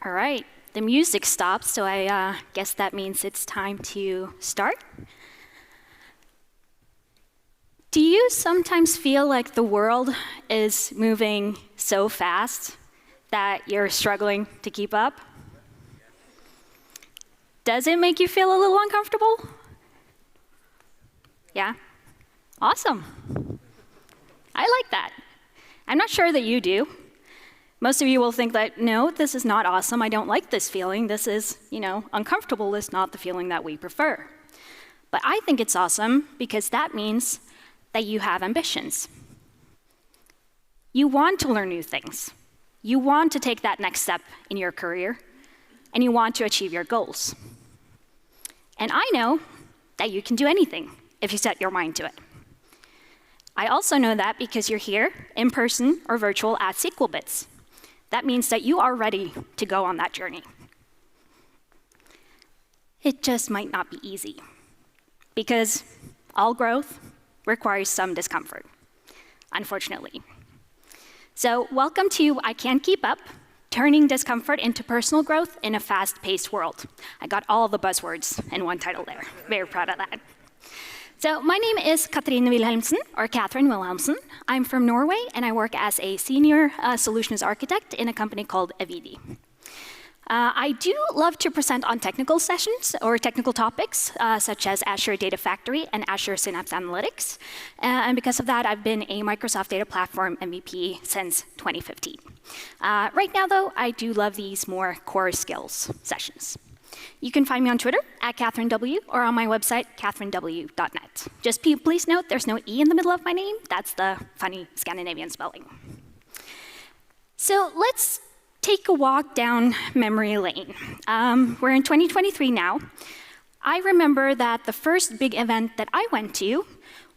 All right, the music stopped, so I guess that means it's time to start. Do you sometimes feel like the world is moving so fast that you're struggling to keep up? Does it make you feel a little uncomfortable? Yeah? Awesome. I like that. I'm not sure that you do. Most of you will think that, no, this is not awesome. I don't like this feeling. This is, uncomfortable is not the feeling that we prefer. But I think it's awesome because that means that you have ambitions. You want to learn new things. You want to take that next step in your career, and you want to achieve your goals. And I know that you can do anything if you set your mind to it. I also know that because you're here, in person or virtual, at SQL Bits. That means that you are ready to go on that journey. It just might not be easy, because all growth requires some discomfort, unfortunately. So welcome to I Can't Keep Up, turning discomfort into personal growth in a fast-paced world. I got all the buzzwords in one title there. Very proud of that. So my name is Cathrine or Cathrine Wilhelmsen. I'm from Norway, and I work as a senior solutions architect in a company called Avidi. I do love to present on technical sessions or technical topics, such as Azure Data Factory and Azure Synapse Analytics. And because of that, I've been a Microsoft Data Platform MVP since 2015. Right now, though, I do love these more core skills sessions. You can find me on Twitter at CathrineW or on my website, cathrinew.net. Just please note there's no E in the middle of my name. That's the funny Scandinavian spelling. So let's take a walk down memory lane. We're in 2023 now. I remember that the first big event that I went to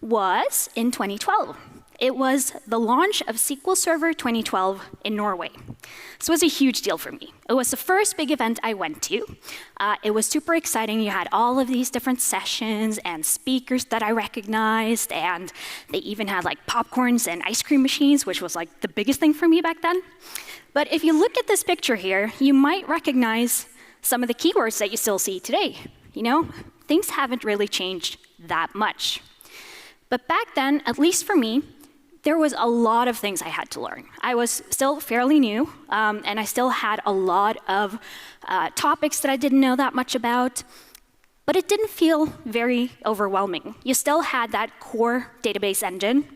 was in 2012. It was the launch of SQL Server 2012 in Norway. This was a huge deal for me. It was the first big event I went to. It was super exciting. You had all of these different sessions and speakers that I recognized, and they even had like popcorns and ice cream machines, which was like the biggest thing for me back then. But if you look at this picture here, you might recognize some of the keywords that you still see today. Things haven't really changed that much. But back then, at least for me, there was a lot of things I had to learn. I was still fairly new, and I still had a lot of topics that I didn't know that much about, but it didn't feel very overwhelming. You still had that core database engine.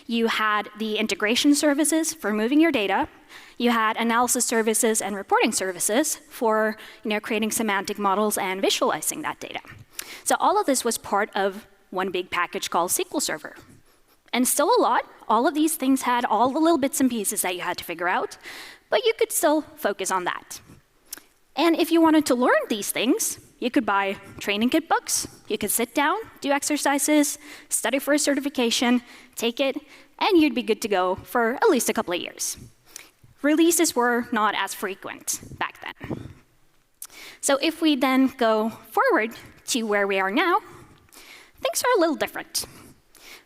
You had the integration services for moving your data. You had analysis services and reporting services for creating semantic models and visualizing that data. So all of this was part of one big package called SQL Server. And still a lot. All of these things had all the little bits and pieces that you had to figure out, but you could still focus on that. And if you wanted to learn these things, you could buy training kit books, you could sit down, do exercises, study for a certification, take it, and you'd be good to go for at least a couple of years. Releases were not as frequent back then. So if we then go forward to where we are now, things are a little different.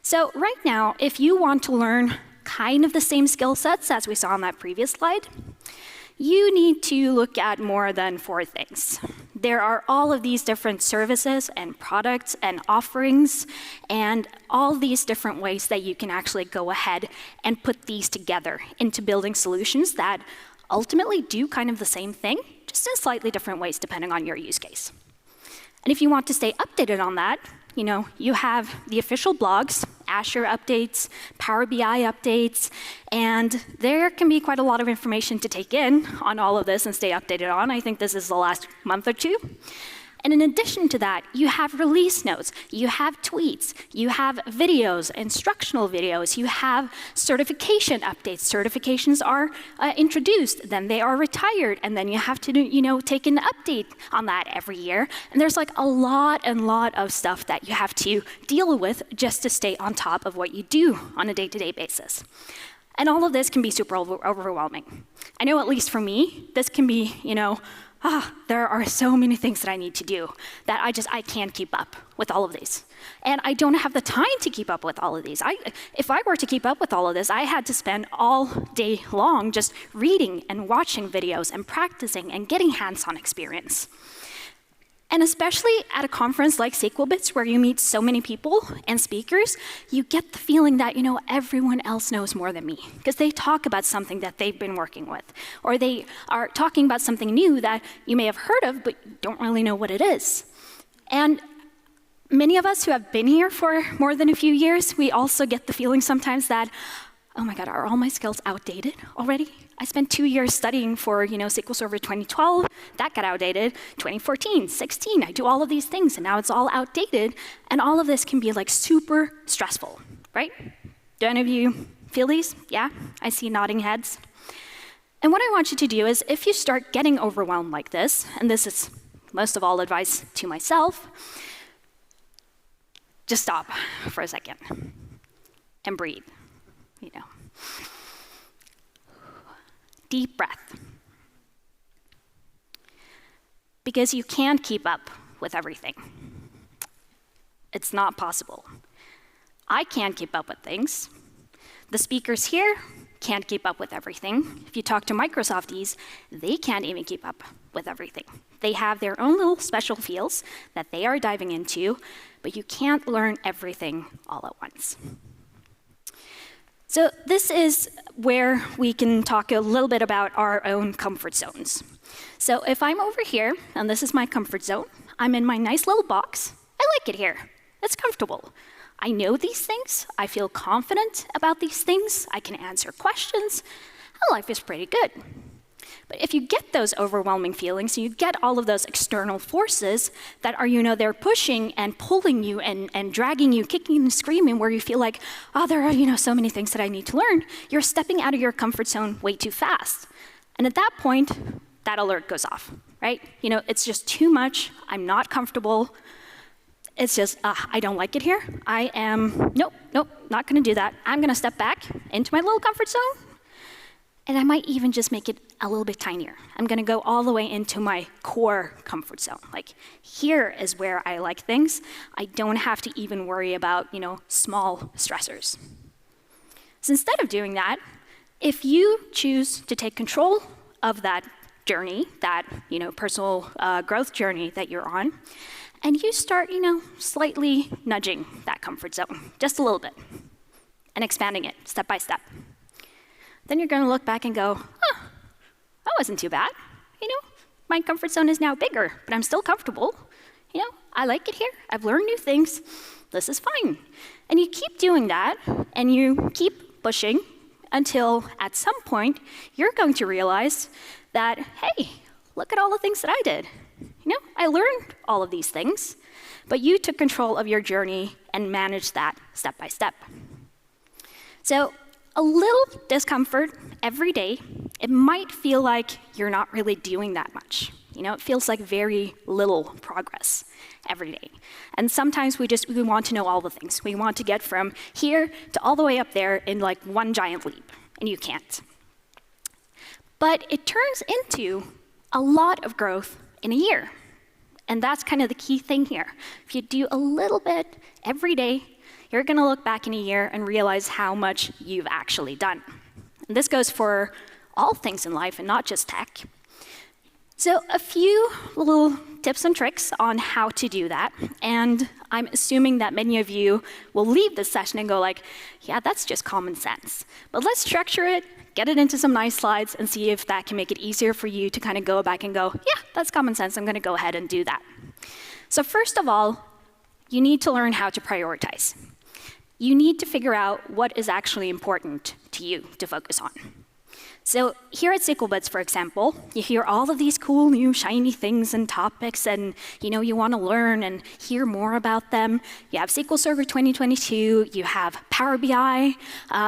So right now, if you want to learn kind of the same skill sets as we saw on that previous slide, you need to look at more than 4 things. There are all of these different services and products and offerings and all these different ways that you can actually go ahead and put these together into building solutions that ultimately do kind of the same thing, just in slightly different ways depending on your use case. And if you want to stay updated on that, you have the official blogs, Azure updates, Power BI updates, and there can be quite a lot of information to take in on all of this and stay updated on. I think this is the last month or 2. And in addition to that, you have release notes, you have tweets, you have videos, instructional videos, you have certification updates. Certifications are introduced, then they are retired, and then you have to take an update on that every year. And there's like a lot of stuff that you have to deal with just to stay on top of what you do on a day-to-day basis. And all of this can be super overwhelming. I know, at least for me, this can be, there are so many things that I need to do that I can't keep up with all of these. And I don't have the time to keep up with all of these. If I were to keep up with all of this, I had to spend all day long just reading and watching videos and practicing and getting hands-on experience. And especially at a conference like SQL Bits, where you meet so many people and speakers, you get the feeling that, everyone else knows more than me, because they talk about something that they've been working with, or they are talking about something new that you may have heard of, but you don't really know what it is. And many of us who have been here for more than a few years, we also get the feeling sometimes that, oh my God, are all my skills outdated already? I spent 2 years studying for, SQL Server 2012. That got outdated. 2014, 16, I do all of these things, and now it's all outdated. And all of this can be like super stressful, right? Do any of you feel these? Yeah, I see nodding heads. And what I want you to do is, if you start getting overwhelmed like this, and this is most of all advice to myself, just stop for a second and breathe, Deep breath. Because you can't keep up with everything. It's not possible. I can't keep up with things. The speakers here can't keep up with everything. If you talk to Microsofties, they can't even keep up with everything. They have their own little special fields that they are diving into, but you can't learn everything all at once. So this is where we can talk a little bit about our own comfort zones. So if I'm over here, and this is my comfort zone, I'm in my nice little box. I like it here. It's comfortable. I know these things. I feel confident about these things. I can answer questions. Life is pretty good. But if you get those overwhelming feelings, you get all of those external forces that are, they're pushing and pulling you and dragging you, kicking and screaming, where you feel like, there are, so many things that I need to learn. You're stepping out of your comfort zone way too fast. And at that point, that alert goes off, right? It's just too much. I'm not comfortable. It's just, I don't like it here. I am, nope, not going to do that. I'm going to step back into my little comfort zone. And I might even just make it a little bit tinier. I'm going to go all the way into my core comfort zone. Like, here is where I like things. I don't have to even worry about, small stressors. So instead of doing that, if you choose to take control of that journey, that, personal growth journey that you're on, and you start, slightly nudging that comfort zone, just a little bit, and expanding it step by step, then you're going to look back and go, that wasn't too bad. My comfort zone is now bigger, but I'm still comfortable. I like it here. I've learned new things. This is fine. And you keep doing that, and you keep pushing until at some point you're going to realize that, hey, look at all the things that I did. I learned all of these things, but you took control of your journey and managed that step by step. So a little discomfort every day, it might feel like you're not really doing that much. It feels like very little progress every day. And sometimes we want to know all the things. We want to get from here to all the way up there in like one giant leap, and you can't. But it turns into a lot of growth in a year. And that's kind of the key thing here. If you do a little bit every day, you're going to look back in a year and realize how much you've actually done. And this goes for all things in life and not just tech. So a few little tips and tricks on how to do that. And I'm assuming that many of you will leave this session and go like, yeah, that's just common sense. But let's structure it, get it into some nice slides, and see if that can make it easier for you to kind of go back and go, yeah, that's common sense. I'm going to go ahead and do that. So first of all, you need to learn how to prioritize. You need to figure out what is actually important to you to focus on. So here at SQL Bits, for example, you hear all of these cool new shiny things and topics, and you want to learn and hear more about them. You have SQL Server 2022, you have Power BI,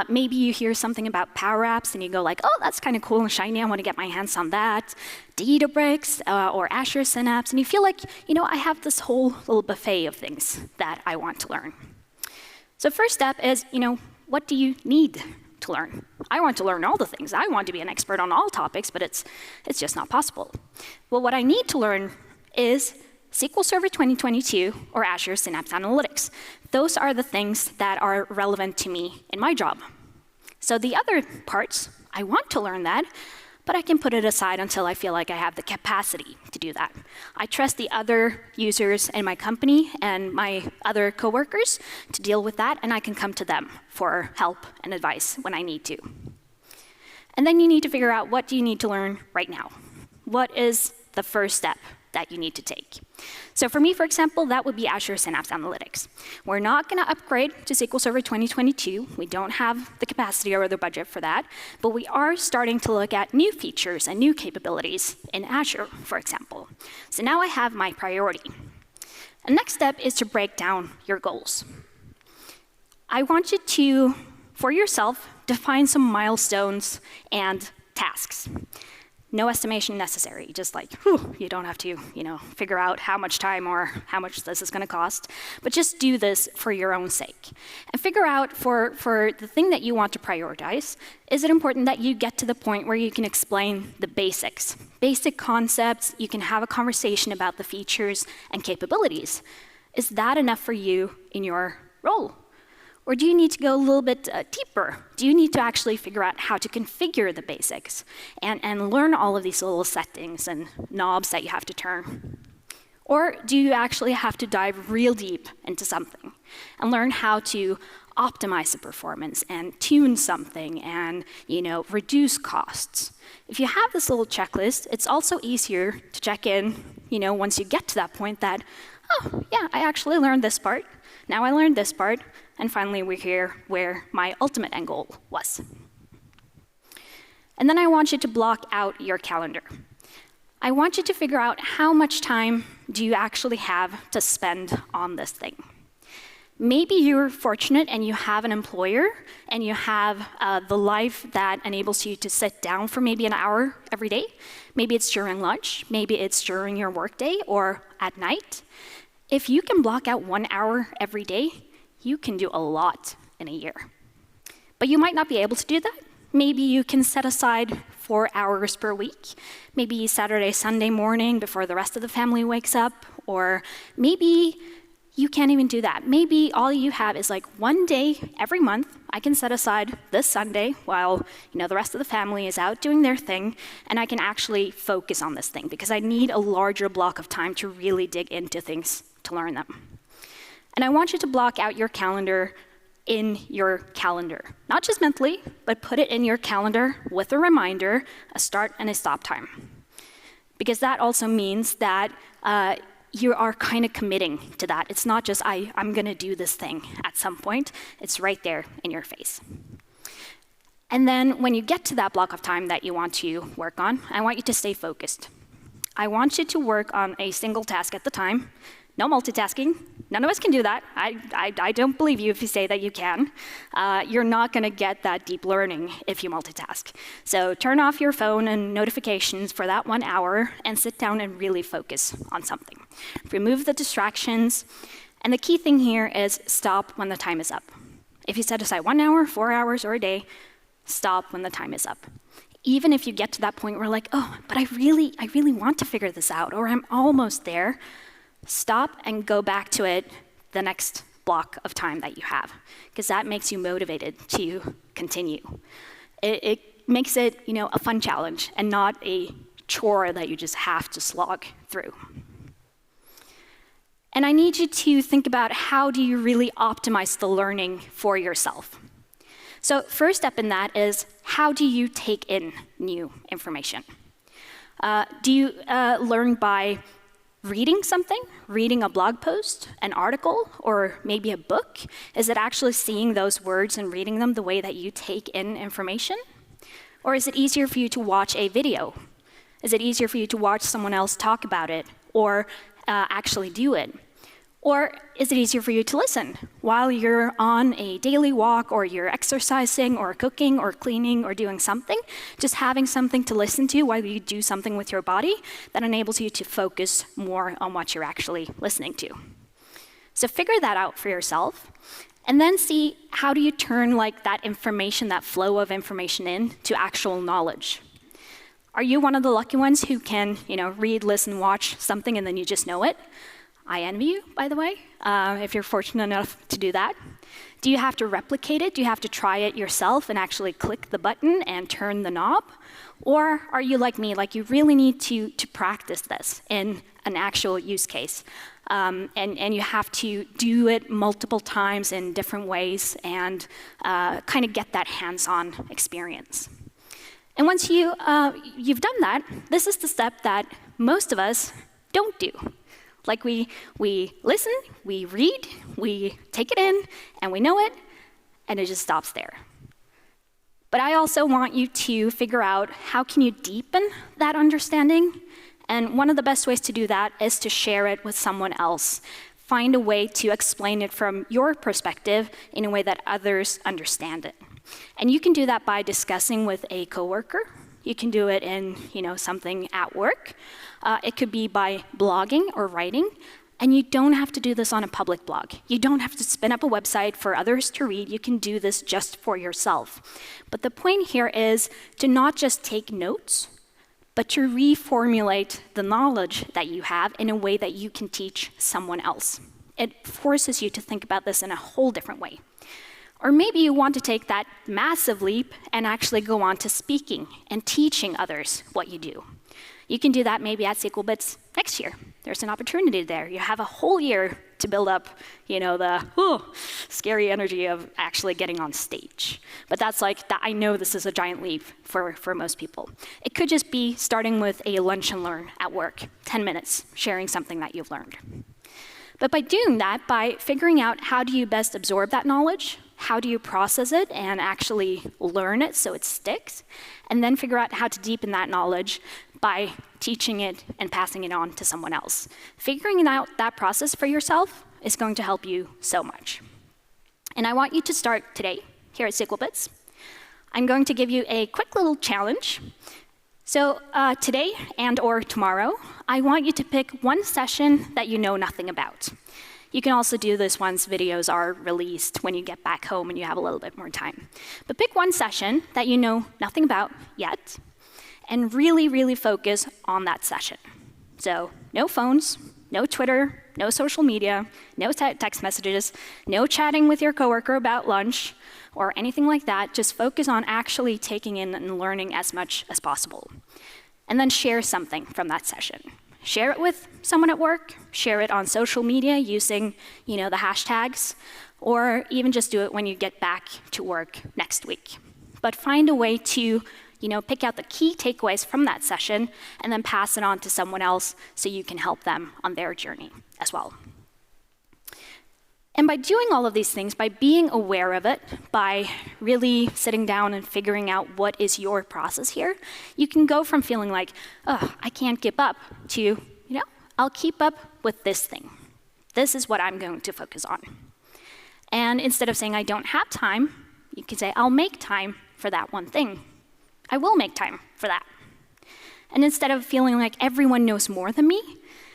maybe you hear something about Power Apps and you go like, oh, that's kind of cool and shiny, I want to get my hands on that. Databricks or Azure Synapse, and you feel like, I have this whole little buffet of things that I want to learn. So first step is, what do you need to learn. I want to learn all the things. I want to be an expert on all topics, but it's just not possible. Well, what I need to learn is SQL Server 2022 or Azure Synapse Analytics. Those are the things that are relevant to me in my job. So the other parts, I want to learn that, but I can put it aside until I feel like I have the capacity to do that. I trust the other users in my company and my other coworkers to deal with that, and I can come to them for help and advice when I need to. And then you need to figure out, what do you need to learn right now? What is the first step that you need to take? So for me, for example, that would be Azure Synapse Analytics. We're not going to upgrade to SQL Server 2022. We don't have the capacity or the budget for that, but we are starting to look at new features and new capabilities in Azure, for example. So now I have my priority. The next step is to break down your goals. I want you to, for yourself, define some milestones and tasks. No estimation necessary, just like, you don't have to, figure out how much time or how much this is going to cost, but just do this for your own sake. And figure out for the thing that you want to prioritize, is it important that you get to the point where you can explain the basics, basic concepts, you can have a conversation about the features and capabilities. Is that enough for you in your role? Or do you need to go a little bit deeper? Do you need to actually figure out how to configure the basics and learn all of these little settings and knobs that you have to turn? Or do you actually have to dive real deep into something and learn how to optimize the performance and tune something and reduce costs? If you have this little checklist, it's also easier to check in once you get to that point that, oh, yeah, I actually learned this part. Now I learned this part, and finally we're here where my ultimate end goal was. And then I want you to block out your calendar. I want you to figure out how much time do you actually have to spend on this thing. Maybe you're fortunate and you have an employer and you have the life that enables you to sit down for maybe an hour every day. Maybe it's during lunch, maybe it's during your workday or at night. If you can block out 1 hour every day, you can do a lot in a year. But you might not be able to do that. Maybe you can set aside 4 hours per week, maybe Saturday, Sunday morning before the rest of the family wakes up, or maybe you can't even do that. Maybe all you have is like 1 day every month. I can set aside this Sunday while the rest of the family is out doing their thing, and I can actually focus on this thing because I need a larger block of time to really dig into things to learn them. And I want you to block out your calendar in your calendar. Not just mentally, but put it in your calendar with a reminder, a start and a stop time. Because that also means that you are kind of committing to that. It's not just, I'm going to do this thing at some point. It's right there in your face. And then when you get to that block of time that you want to work on, I want you to stay focused. I want you to work on a single task at the time. No multitasking. None of us can do that. I don't believe you if you say that you can. You're not going to get that deep learning if you multitask. So turn off your phone and notifications for that 1 hour and sit down and really focus on something. Remove the distractions. And the key thing here is stop when the time is up. If you set aside 1 hour, 4 hours, or a day, stop when the time is up. Even if you get to that point where like, oh, but I really want to figure this out, or I'm almost there, stop and go back to it the next block of time that you have, because that makes you motivated to continue. It makes it, a fun challenge and not a chore that you just have to slog through. And I need you to think about, how do you really optimize the learning for yourself? So first step in that is, how do you take in new information? Do you learn by reading something, reading a blog post, an article, or maybe a book? Is it actually seeing those words and reading them the way that you take in information? Or is it easier for you to watch a video? Is it easier for you to watch someone else talk about it or actually do it? Or is it easier for you to listen while you're on a daily walk, or you're exercising or cooking or cleaning or doing something? Just having something to listen to while you do something with your body that enables you to focus more on what you're actually listening to. So figure that out for yourself. And then see, how do you turn that information, that flow of information in to actual knowledge? Are you one of the lucky ones who can, read, listen, watch something and then you just know it? I envy you, by the way, if you're fortunate enough to do that. Do you have to replicate it? Do you have to try it yourself and actually click the button and turn the knob? Or are you like me, you really need to practice this in an actual use case? And you have to do it multiple times in different ways and kind of get that hands-on experience. And once you've done that, this is the step that most of us don't do. We listen, we read, we take it in, and we know it, and it just stops there. But I also want you to figure out how can you deepen that understanding. And one of the best ways to do that is to share it with someone else. Find a way to explain it from your perspective in a way that others understand it. And you can do that by discussing with a coworker. You can do it in something at work. It could be by blogging or writing. And you don't have to do this on a public blog. You don't have to spin up a website for others to read. You can do this just for yourself. But the point here is to not just take notes, but to reformulate the knowledge that you have in a way that you can teach someone else. It forces you to think about this in a whole different way. Or maybe you want to take that massive leap and actually go on to speaking and teaching others what you do. You can do that maybe at SQL Bits next year. There's an opportunity there. You have a whole year to build up, the scary energy of actually getting on stage. But that's I know this is a giant leap for most people. It could just be starting with a lunch and learn at work, 10 minutes, sharing something that you've learned. But by doing that, by figuring out how do you best absorb that knowledge, how do you process it and actually learn it so it sticks, and then figure out how to deepen that knowledge by teaching it and passing it on to someone else. Figuring out that process for yourself is going to help you so much. And I want you to start today here at SQL Bits. I'm going to give you a quick little challenge. So today and or tomorrow, I want you to pick one session that you know nothing about. You can also do this once videos are released when you get back home and you have a little bit more time. But pick one session that you know nothing about yet, and really, really focus on that session. So no phones, no Twitter, no social media, no text messages, no chatting with your coworker about lunch, or anything like that. Just focus on actually taking in and learning as much as possible. And then share something from that session. Share it with someone at work, share it on social media using the hashtags, or even just do it when you get back to work next week. But find a way to pick out the key takeaways from that session and then pass it on to someone else so you can help them on their journey as well. And by doing all of these things, by being aware of it, by really sitting down and figuring out what is your process here, you can go from feeling like, oh, I can't keep up, to, I'll keep up with this thing. This is what I'm going to focus on. And instead of saying I don't have time, you can say I'll make time for that one thing. I will make time for that. And instead of feeling like everyone knows more than me,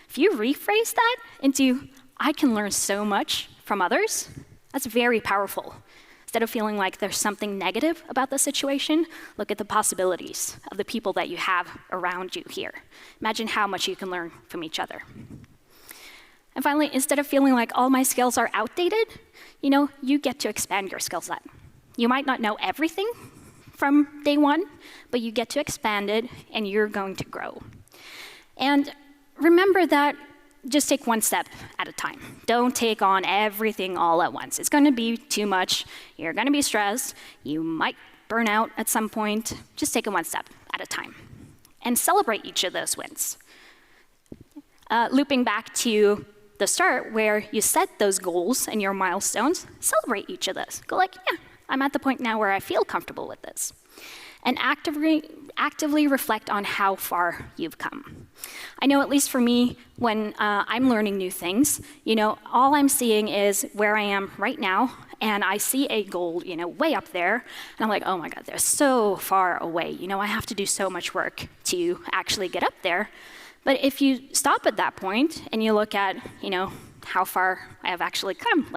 if you rephrase that into I can learn so much from others, that's very powerful. Instead of feeling like there's something negative about the situation, look at the possibilities of the people that you have around you here. Imagine how much you can learn from each other. And finally, instead of feeling like all my skills are outdated, you get to expand your skill set. You might not know everything from day one, but you get to expand it and you're going to grow. And remember that just take one step at a time. Don't take on everything all at once. It's going to be too much. You're going to be stressed. You might burn out at some point. Just take it one step at a time. And celebrate each of those wins. Looping back to the start where you set those goals and your milestones, celebrate each of those. Go yeah, I'm at the point now where I feel comfortable with this. And actively reflect on how far you've come. I know, at least for me, when I'm learning new things, all I'm seeing is where I am right now, and I see a goal, way up there, and I'm like, oh my God, they're so far away. I have to do so much work to actually get up there. But if you stop at that point and you look at, how far I have actually come,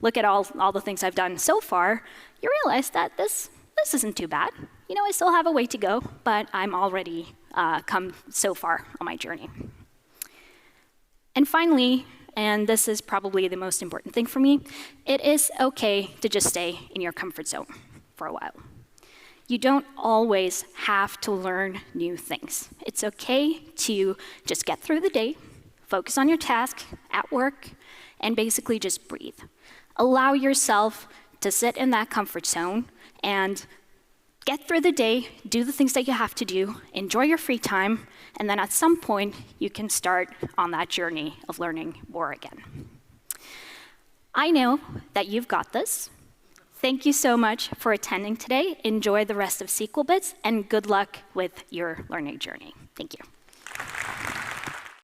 look at all the things I've done so far, you realize that this isn't too bad. You know, I still have a way to go, but I'm already come so far on my journey. And finally, and this is probably the most important thing for me, it is okay to just stay in your comfort zone for a while. You don't always have to learn new things. It's okay to just get through the day, focus on your task at work, and basically just breathe. Allow yourself to sit in that comfort zone and get through the day, do the things that you have to do, enjoy your free time, and then at some point, you can start on that journey of learning more again. I know that you've got this. Thank you so much for attending today. Enjoy the rest of SQL Bits, and good luck with your learning journey. Thank you.